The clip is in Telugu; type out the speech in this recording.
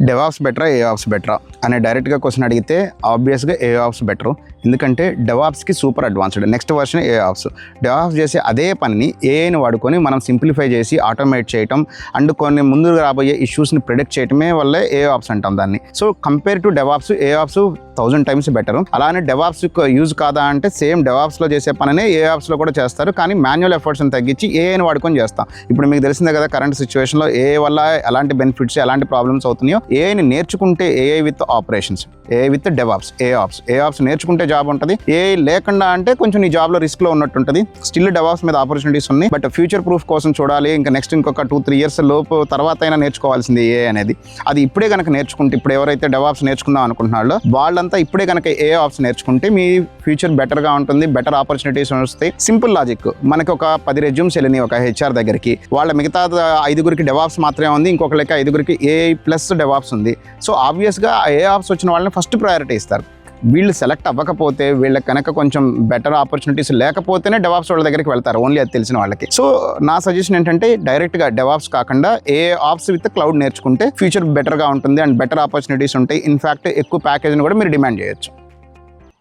డెవాప్స్ బెటరా ఏఆప్స్ బెటరా అనే డైరెక్ట్గా క్వశ్చన్ అడిగితే ఆబ్వియస్గా ఏఆప్స్ బెటరు. ఎందుకంటే డెవాప్స్కి super advanced next version AIOps. DevOps చేసే అదే పనిని ఏఐని వాడుకొని మనం సింప్లిఫై చేసి ఆటోమేట్ చేయటం అండ్ కొన్ని ముందు రాబోయే ఇష్యూస్ని ప్రిడిక్ట్ చేయటమే వల్లే ఏఆప్స్ అంటాం దాన్ని. So compare to DevOps AIOps 1000 times better. అలానే డెవాప్స్ యూజ్ కాదా అంటే సేమ్ డెవాప్స్లో చేసే పనినే ఏఆప్స్లో కూడా చేస్తారు, కానీ మాన్యువల్ ఎఫర్ట్స్ని తగ్గించి ఏఐని వాడుకొని చేస్తాం. ఇప్పుడు మీకు తెలిసిందే కదా కరెంట్ సిచ్యువేషన్లో ఏఐ వల్ల ఎలాంటి బెనిఫిట్స్ ఎలాంటి ప్రాబ్లమ్స్ అవుతున్నాయో. ఏఐని నేర్చుకుంటే AI with operations, AI with DevOps, AIOps నేర్చుకుంటే జాబ్ ఉంటుంది. ఏఐ లేకుండా అంటే కొంచెం నీ జాబ్లో రిస్క్లో ఉన్నట్టు ఉంటుంది. స్టిల్ డెవాప్స్ మీద ఆపర్చునిటీస్ ఉన్నాయి, బట్ ఫ్యూచర్ ప్రూఫ్ కోసం చూడాలి. ఇంకా నెక్స్ట్ ఇంకొక 2-3 years లోపు తర్వాత అయినా నేర్చుకోవాల్సింది ఏఐ అనేది. అది ఇప్పుడే కనుక నేర్చుకుంటే, ఇప్పుడు ఎవరైతే డెవాప్స్ నేర్చుకుందాం అనుకుంటున్నారో వాళ్ళంతా ఇప్పుడే కనుక ఏఆప్స్ నేర్చుకుంటే మీ ఫ్యూచర్ బెటర్గా ఉంటుంది, బెటర్ ఆపర్చునిటీస్ వస్తాయి. సింపుల్ లాజిక్, మనకి ఒక 10 రెజ్యూమ్స్ వెళ్ళినాయి ఒక హెచ్ఆర్ దగ్గరికి, వాళ్ళ మిగతా 5గురికి డెవాప్స్ మాత్రమే ఉంది, ఇంకొక లెక్క 5గురికి ఏఐ ప్లస్ డెవాప్స్ ఉంది. సో ఆబ్వియస్గా ఏఆప్స్ వచ్చిన వాళ్ళని ఫస్ట్ ప్రయారిటీ ఇస్తారు. వీళ్ళు సెలెక్ట్ అవ్వకపోతే, వీళ్ళకి కనుక కొంచెం బెటర్ ఆపర్చునిటీస్ లేకపోతేనే డెవాప్స్ వాళ్ళ దగ్గరికి వెళ్తారు, ఓన్లీ అది తెలిసిన వాళ్ళకి. సో నా సజెషన్ ఏంటంటే డైరెక్ట్గా డెవాప్స్ కాకుండా ఏఆప్స్ విత్ క్లౌడ్ నేర్చుకుంటే ఫ్యూచర్ బెటర్గా ఉంటుంది అండ్ బెటర్ ఆపర్చునిటీస్ ఉంటాయి. ఇన్ఫ్యాక్ట్ ఎక్కువ ప్యాకేజ్ని కూడా మీరు డిమాండ్ చేయొచ్చు.